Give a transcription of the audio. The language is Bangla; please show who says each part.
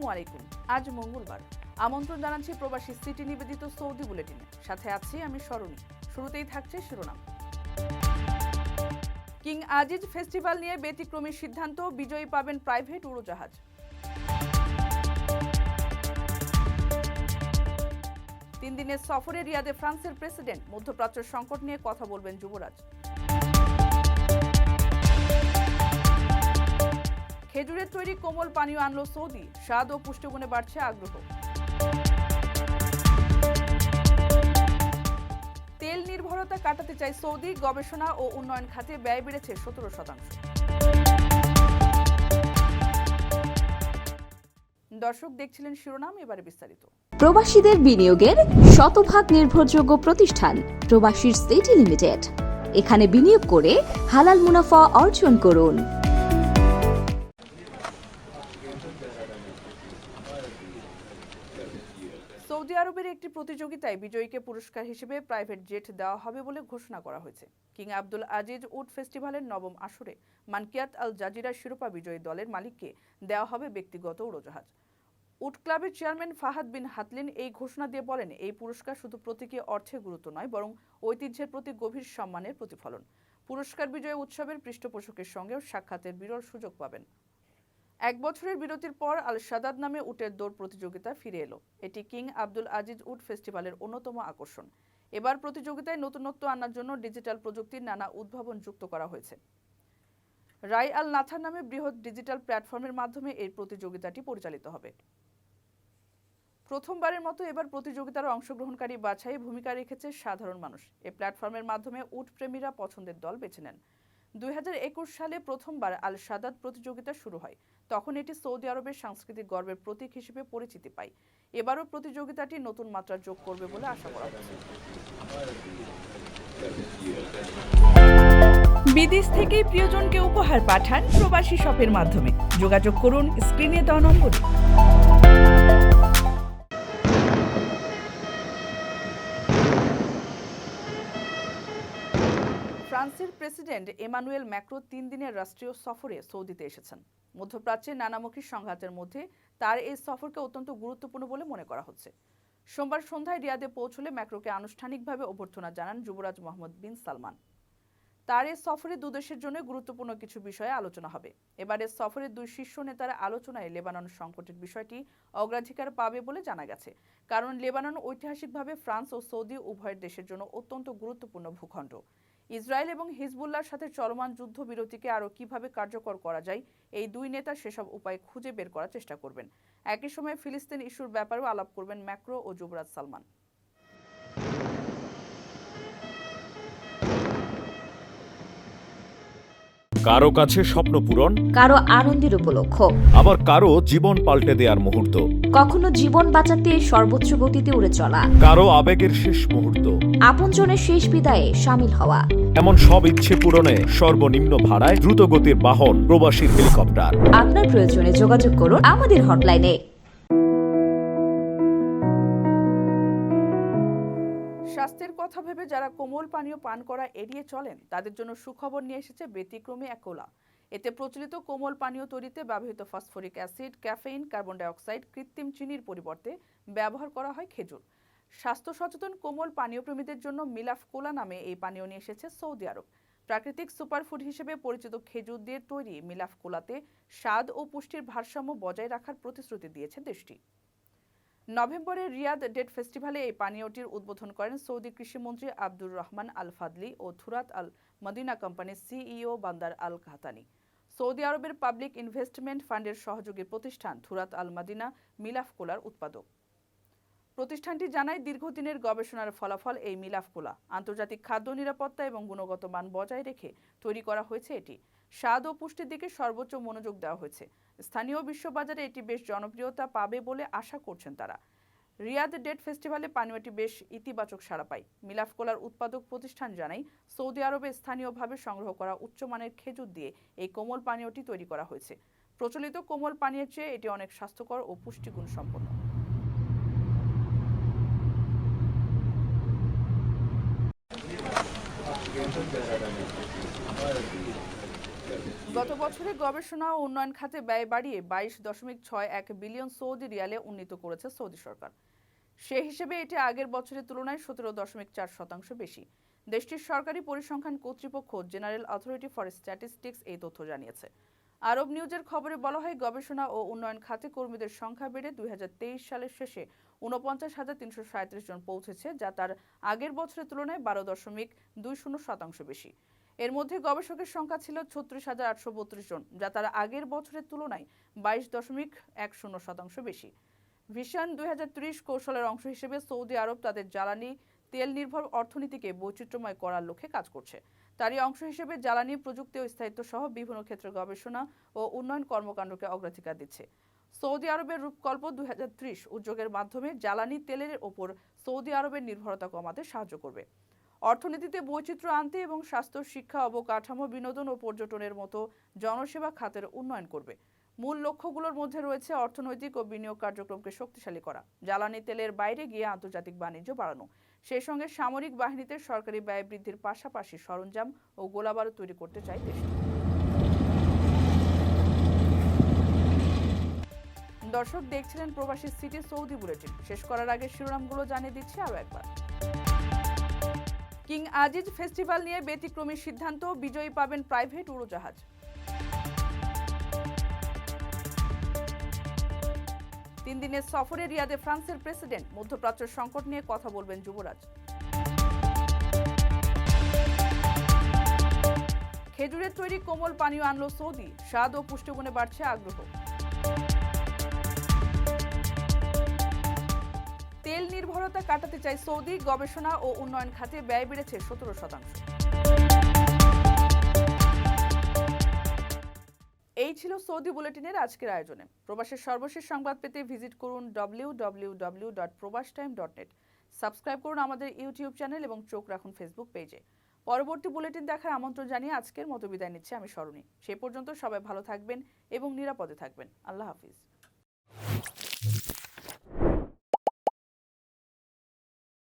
Speaker 1: আসসালামু আলাইকুম। আজ মঙ্গলবার। আমন্ত্রণ জানাচ্ছি প্রবাসী সিটি নিবেদিত সৌদি বুলেটিনে। সাথে আছি আমি সরণী। শুরুতেই থাকছে শিরোনাম। কিং আজিজ ফেস্টিভ্যাল নিয়ে ব্যতিক্রমী সিদ্ধান্ত, বিজয়ী পাবেন প্রাইভেট উড়োজাহাজ। তিন দিনের সফরে রিয়াদে ফ্রান্সের প্রেসিডেন্ট, মধ্যপ্রাচ্যের সংকট নিয়ে কথা বলবেন যুবরাজ। খেজুরের তৈরি কোমল পানীয় আনলো সৌদি, স্বাদ ও পুষ্টিগুণে বাড়ছে আগ্রহ। তেল নির্ভরতা কাটাতে চায় সৌদি, গবেষণা ও উন্নয়ন খাতে ব্যয় বেড়েছে 17%। দর্শক দেখছিলেন শিরোনাম, এবারে বিস্তারিত।
Speaker 2: প্রবাসীদের বিনিয়োগের শতভাগ নির্ভরযোগ্য প্রতিষ্ঠান প্রবাসীর সিটি লিমিটেড। এখানে বিনিয়োগ করে হালাল মুনাফা অর্জন করুন।
Speaker 1: সৌদি আরবের একটি প্রতিযোগিতায় বিজয়ীকে পুরস্কার হিসেবে প্রাইভেট জেট দেওয়া হবে বলে ঘোষণা করা হয়েছে। কিং আব্দুল আজিজ উড ফেস্টিভ্যালের নবম আসরে মানকিয়াত আল জাজিরা শিরোপা বিজয়ী দলের মালিককে দেওয়া হবে ব্যক্তিগত উড়োজাহাজ। উড ক্লাবের চেয়ারম্যান ফাহাদ বিন হাতলিন এই ঘোষণা দিয়ে বলেন, এই পুরস্কার শুধু প্রতীকী অর্থে গুরুত্ব নয়, বরং ঐতিহ্যের প্রতি গভীর সম্মানের প্রতিফলন। পুরস্কার বিজয় উৎসবের পৃষ্ঠপোষকের সঙ্গেও সাক্ষাতের বিরল সুযোগ পাবেন। 1 বছরের বিরতির পর আল সাদাদ নামে উটের দৌড় প্রতিযোগিতা ফিরে এলো। এটি কিং আব্দুল আজিজ উড ফেস্টিভ্যালের অন্যতম আকর্ষণ। এবার প্রতিযোগিতায় নতুনত্ব আনার জন্য ডিজিটাল প্রযুক্তির নানা উদ্ভাবন যুক্ত করা হয়েছে। রাই আল নাথার নামে বৃহৎ ডিজিটাল প্ল্যাটফর্মের মাধ্যমে এই প্রতিযোগিতাটি পরিচালিত হবে। প্রথমবারের মতো এবার প্রতিযোগিতার অংশগ্রহণকারী বাছাই ভূমিকা রেখেছে সাধারণ মানুষ। এই প্ল্যাটফর্মের মাধ্যমে উট প্রেমীরা পছন্দের দল বেছে নেন। 2021 সালে প্রথমবার আল সাদাত প্রতিযোগিতা শুরু হয়। তখন এটি সৌদি আরবের সাংস্কৃতিক গর্বের প্রতীক হিসেবে পরিচিতি পায়। এবারও প্রতিযোগিতাটি নতুন মাত্রা যোগ করবে বলে আশা করা হচ্ছে। বিদেশ থেকে প্রিয়জনকে উপহার পাঠান প্রবাসী শপের মাধ্যমে। যোগাযোগ করুন স্ক্রিনে দেওয়া নম্বরে। ফ্রান্সের প্রেসিডেন্ট এমানুয়েল ম্যাক্রো 3 দিনের রাষ্ট্রীয় সফরে সৌদিতে এসেছেন। মধ্যপ্রাচ্যের নানামুখী সংঘাতের মধ্যে তার এই সফরকে অত্যন্ত গুরুত্বপূর্ণ বলে মনে করা হচ্ছে। সোমবার সন্ধ্যায় রিয়াদে পৌঁছলে ম্যাক্রোকে আনুষ্ঠানিকভাবে অভ্যর্থনা জানান যুবরাজ মোহাম্মদ বিন সালমান। তার এই সফরে দুদেশের জন্য গুরুত্বপূর্ণ কিছু বিষয়ে আলোচনা হবে। এবারের সফরে দুই শীর্ষ নেতার আলোচনায় লেবানন সংকটের বিষয়টি অগ্রাধিকার পাবে বলে জানা গেছে, কারণ লেবানন ঐতিহাসিকভাবে ফ্রান্স ও সৌদি উভয়ের দেশের জন্য অত্যন্ত গুরুত্বপূর্ণ ভূখণ্ড। ইসরায়েল এবং হিজবুল্লাহর সাথে চলমান যুদ্ধবিরতিকে আরও কিভাবে কার্যকর করা যায়, এই দুই নেতা সেসব উপায় খুঁজে বের করার চেষ্টা করবেন। একই সময়ে ফিলিস্তিন ইস্যুর ব্যাপারেও আলাপ করবেন ম্যাক্রো ও যুবরাজ সালমান।
Speaker 3: কারো কাছে স্বপ্ন পূরণ,
Speaker 2: কারো আনন্দের উপলক্ষ,
Speaker 3: আবার কারো জীবন পাল্টে দেওয়ার মুহূর্ত,
Speaker 2: কখনো জীবন বাঁচাতে সর্বোচ্চ গতিতে উড়ে চলা,
Speaker 3: কারো আবেগের শেষ মুহূর্ত,
Speaker 2: আপনজনের শেষ বিদায়ে শামিল হওয়া।
Speaker 3: এমন সব ইচ্ছে পূরণে সর্বনিম্ন ভাড়ায় দ্রুতগতির বাহন প্রবাসীর হেলিকপ্টার।
Speaker 2: আপনার প্রয়োজনে যোগাযোগ করুন আমাদের হটলাইনে।
Speaker 1: স্বাস্থ্যের কথা ভেবে যারা কোমল পানীয় পান করা এড়িয়ে চলেন, তাদের জন্য সুখবর নিয়ে এসেছে ব্যতিক্রমী এক কোলা। এতে প্রচলিত কোমল পানীয় তৈরিতে ব্যবহৃত phosphoric acid, caffeine, carbon dioxide, কৃত্রিম চিনির পরিবর্তে ব্যবহার করা হয় খেজুর। স্বাস্থ্য সচেতন কোমল পানীয় প্রেমীদের জন্য মিলাফ কোলা নামে এই পানীয় নিয়ে এসেছে সৌদি আরব। প্রাকৃতিক সুপারফুড হিসেবে পরিচিত খেজুর দিয়ে তৈরি মিলাফ কোলাতে স্বাদ ও পুষ্টির ভারসাম্য বজায় রাখার প্রতিশ্রুতি দিয়েছে দেশটি। নভেম্বরে রিয়াদ ডেট ফেস্টিভ্যালে এই পানীয়টির উদ্বোধন করেন সৌদি কৃষিমন্ত্রী আব্দুর রহমান আল ফাদলি ও থুরাত আল মদিনা কোম্পানির সিইও বান্দার আল কাহতানি। সৌদি আরবের পাবলিক ইনভেস্টমেন্ট ফান্ডের সহযোগী প্রতিষ্ঠান থুরাত আল মদিনা মিলাফ কোলার উৎপাদক। প্রতিষ্ঠানটি জানায়, দীর্ঘদিনের গবেষণার ফলাফল এই মিলাফ কোলা। আন্তর্জাতিক খাদ্য নিরাপত্তা এবং গুণগত মান বজায় রেখে তৈরি করা হয়েছে এটি। স্বাদ ও পুষ্টির দিকে সর্বোচ্চ মনোযোগ দেওয়া হয়েছে। স্থানীয় বিশ্ববাজারে এটি বেশ জনপ্রিয়তা পাবে বলে আশা করছেন তারা। রিয়াদ ডেট ফেস্টিভ্যালে পানীয়টি বেশ ইতিবাচক সাড়া পায়। মিলাফ কোলার উৎপাদক প্রতিষ্ঠান জানায়, সৌদি আরবে স্থানীয়ভাবে সংগ্রহ করা উচ্চমানের খেজুর দিয়ে এই কোমল পানীয়টি তৈরি করা হয়েছে। প্রচলিত কোমল পানীয়ের চেয়ে এটি অনেক স্বাস্থ্যকর ও পুষ্টিগুণ সম্পন্ন। গত বছরে গবেষণা ও উন্নয়ন খাতে ব্যয় বাড়িয়ে 22.61 বিলিয়ন সৌদি রিয়ালে উন্নীত করেছে সৌদি সরকার। সে হিসেবে এটি আগের বছরের তুলনায় 17.4% বেশি। দেশটির সরকারি পরিসংখ্যান কর্তৃপক্ষ জেনারেল অথরিটি ফর স্ট্যাটিস্টিক্স এই তথ্য জানিয়েছে। আরব নিউজের খবরে বলা হয়, গবেষণা ও উন্নয়ন খাতে কর্মীদের সংখ্যা বেড়ে 2023 সালের শেষে 49,337 জন পৌঁছেছে, যা তার আগের বছরের তুলনায় 12.20% বেশি। এর মধ্যে গবেষকের সংখ্যা ছিল 36,832 জন, যা তার আগের বছরের তুলনায় 22.10% বেশি। ভিশন 2030 কৌশলের অংশ হিসেবে সৌদি আরব তাদের জ্বালানি তেল নির্ভর অর্থনীতিকে বৈচিত্র্যময় করার লক্ষ্যে কাজ করছে। তারই অংশ হিসেবে জ্বালানি, প্রযুক্তি ও স্থায়িত্ব সহ বিভিন্ন ক্ষেত্রে গবেষণা ও উন্নয়ন কর্মকাণ্ডকে অগ্রাধিকার দিচ্ছে। সৌদি আরবের রূপকল্প 2030 উদ্যোগের মাধ্যমে জ্বালানি তেলের ওপর সৌদি আরবের নির্ভরতা কমাতে সাহায্য করবে, অর্থনীতিতে বৈচিত্র্য আনতে এবং স্বাস্থ্য, শিক্ষা, অবকাঠামো, বিনোদন ও পর্যটনের মতো জনসেবা খাতের উন্নয়ন করবে। মূল লক্ষ্যগুলোর মধ্যে রয়েছে অর্থনৈতিক ও বিনিয়োগ কার্যক্রমকে শক্তিশালী করা, জ্বালানি তেলের বাইরে গিয়ে আন্তর্জাতিক বাণিজ্য বাড়ানো, সেই সঙ্গে সামরিক বাহিনীতে সরকারি ব্যয় বৃদ্ধির পাশাপাশি সরঞ্জাম ও গোলাবারুদ তৈরি করতে চায় দেশটি। দর্শক দেখছিলেন প্রবাসী সিটি সৌদি বুলেটিন। শেষ করার আগে শিরোনামগুলো জানিয়ে দিচ্ছি আরও একবার। কিং আজিজ ফেস্টিভ্যাল নিয়ে ব্যতিক্রমী সিদ্ধান্ত, বিজয়ী পাবেন প্রাইভেট উড়োজাহাজ। তিন দিনের সফরে রিয়াদে ফ্রান্সের প্রেসিডেন্ট, মধ্যপ্রাচ্যের সংকট নিয়ে কথা বলবেন যুবরাজ। খেজুরের তৈরি কোমল পানীয় আনলো সৌদি, স্বাদ ও পুষ্টিগুণে বাড়ছে আগ্রহ। তেল নির্ভরতা কাটাতে চায় সৌদি, গবেষণা ও উন্নয়ন খাতে ব্যয় বেড়েছে 17%। এই ছিল সৌদি বুলেটিনের আজকের আয়োজনে। প্রবাসের সর্বশেষ সংবাদ পেতে ভিজিট করুন www.probastime.net। সাবস্ক্রাইব করুন আমাদের ইউটিউব চ্যানেল এবং চোখ রাখুন ফেসবুক পেজে। পরবর্তী বুলেটিন দেখার আমন্ত্রণ জানিয়ে আজকের মতো বিদায় নিচ্ছি আমি স্মরণী। সেই পর্যন্ত সবাই ভালো থাকবেন এবং নিরাপদে থাকবেন। আল্লাহ হাফিজ।